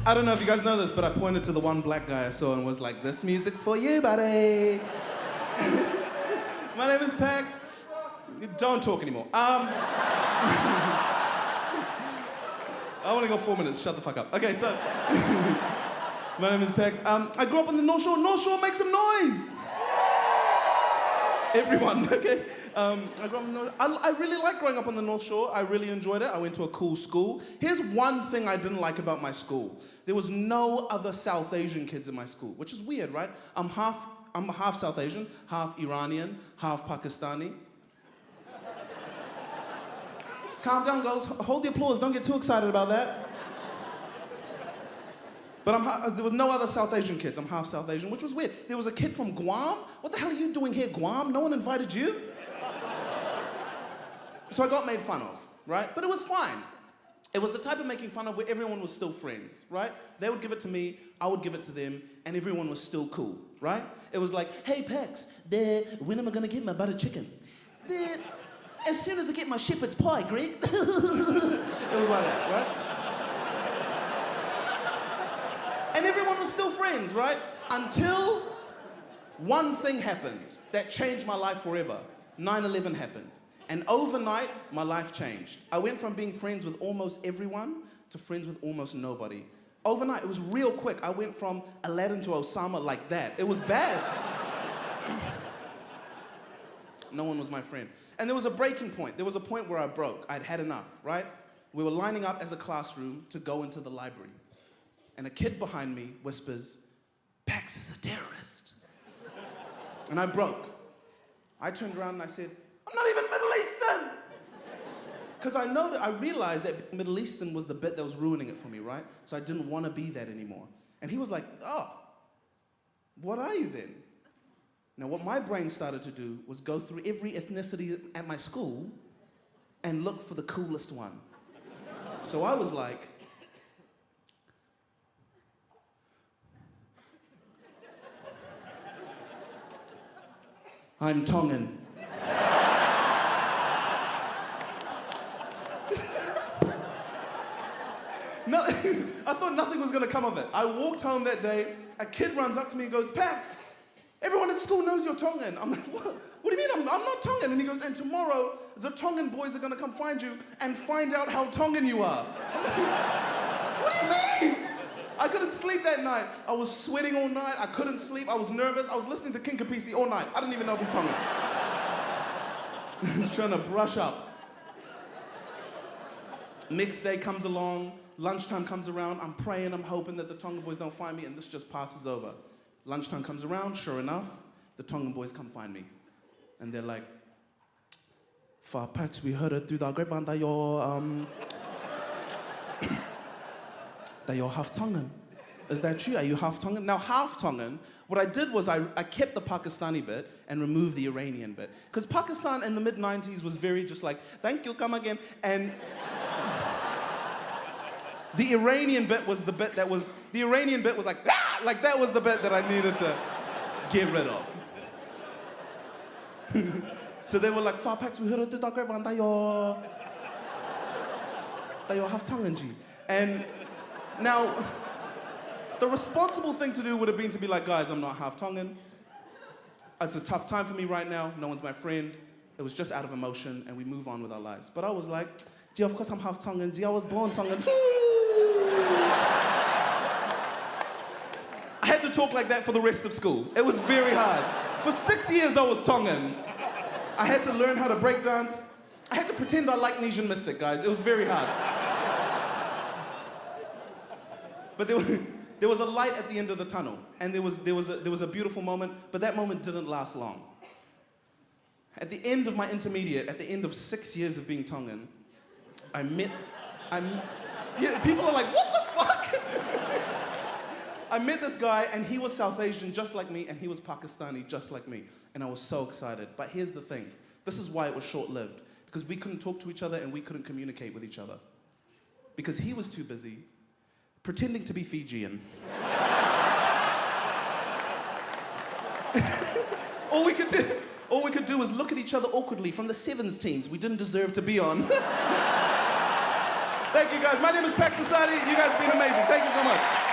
I don't know if you guys know this, but I pointed to the one black guy I saw and was like, this music's for you, buddy. My name is Pax. Don't talk anymore. I want to go 4 minutes. Shut the fuck up. Okay, so my name is Pax. I grew up on the North Shore. North Shore, make some noise. Everyone, okay? I grew up on the North Shore. I really like growing up on the North Shore. I really enjoyed it. I went to a cool school. Here's one thing I didn't like about my school. There was no other South Asian kids in my school, which is weird, right? I'm half South Asian, half Iranian, half Pakistani. Calm down, girls. Hold the applause. Don't get too excited about that. But there was no other South Asian kids. I'm half South Asian, which was weird. There was a kid from Guam. What the hell are you doing here, Guam? No one invited you? So I got made fun of, right? But it was fine. It was the type of making fun of where everyone was still friends, right? They would give it to me, I would give it to them, and everyone was still cool, right? It was like, hey, Pax, when am I gonna get my butter chicken? As soon as I get my shepherd's pie, Greg. It was like that, right? And everyone was still friends, right? Until one thing happened that changed my life forever. 9/11 happened. And overnight, my life changed. I went from being friends with almost everyone to friends with almost nobody. Overnight, it was real quick. I went from Aladdin to Osama like that. It was bad. No one was my friend. And there was a breaking point. There was a point where I broke. I'd had enough, right? We were lining up as a classroom to go into the library. And a kid behind me whispers, Pax is a terrorist. And I broke. I turned around and I said, I'm not even Middle Eastern! Because I realized that Middle Eastern was the bit that was ruining it for me, right? So I didn't want to be that anymore. And he was like, oh, what are you then? Now, what my brain started to do was go through every ethnicity at my school and look for the coolest one. So I was like, I'm Tongan. No, I thought nothing was gonna come of it. I walked home that day, a kid runs up to me and goes, Pax, everyone at school knows you're Tongan. I'm like, what? What do you mean? I'm not Tongan. And he goes, and tomorrow, the Tongan boys are gonna come find you and find out how Tongan you are. I'm like, what do you mean? I couldn't sleep that night. I was sweating all night. I couldn't sleep. I was nervous. I was listening to King Kapisi all night. I didn't even know if he's Tongan. I was trying to brush up. Next day comes along. Lunchtime comes around. I'm praying. I'm hoping that the Tongan boys don't find me, and this just passes over. Lunchtime comes around. Sure enough, the Tongan boys come find me. And they're like, Fa Pax, we heard it through the grapevine that you're half Tongan. Is that true? Are you half Tongan? Now, half Tongan, what I did was I kept the Pakistani bit and removed the Iranian bit. Because Pakistan in the mid-90s was very just like, thank you, come again. And the Iranian bit was the bit that was, like, ah! Like that was the bit that I needed to get rid of. So they were like, Fa Pax, we heard it through the grapevine that you're half Tongan, G. And now, the responsible thing to do would have been to be like, guys, I'm not half Tongan. It's a tough time for me right now. No one's my friend. It was just out of emotion, and we move on with our lives. But I was like, gee, of course I'm half Tongan. Gee, I was born Tongan. I had to talk like that for the rest of school. It was very hard. For 6 years, I was Tongan. I had to learn how to break dance. I had to pretend I liked Nesian Mystic, guys. It was very hard. But there was a light at the end of the tunnel, and there was a beautiful moment, but that moment didn't last long. At the end of my intermediate, at the end of 6 years of being Tongan, yeah, people are like, what the fuck? I met this guy, and he was South Asian just like me, and he was Pakistani just like me, and I was so excited. But here's the thing. This is why it was short-lived, because we couldn't talk to each other and we couldn't communicate with each other. Because he was too busy pretending to be Fijian. All we could do was look at each other awkwardly from the sevens teams we didn't deserve to be on. Thank you, guys. My name is Pax Assadi. You guys have been amazing. Thank you so much.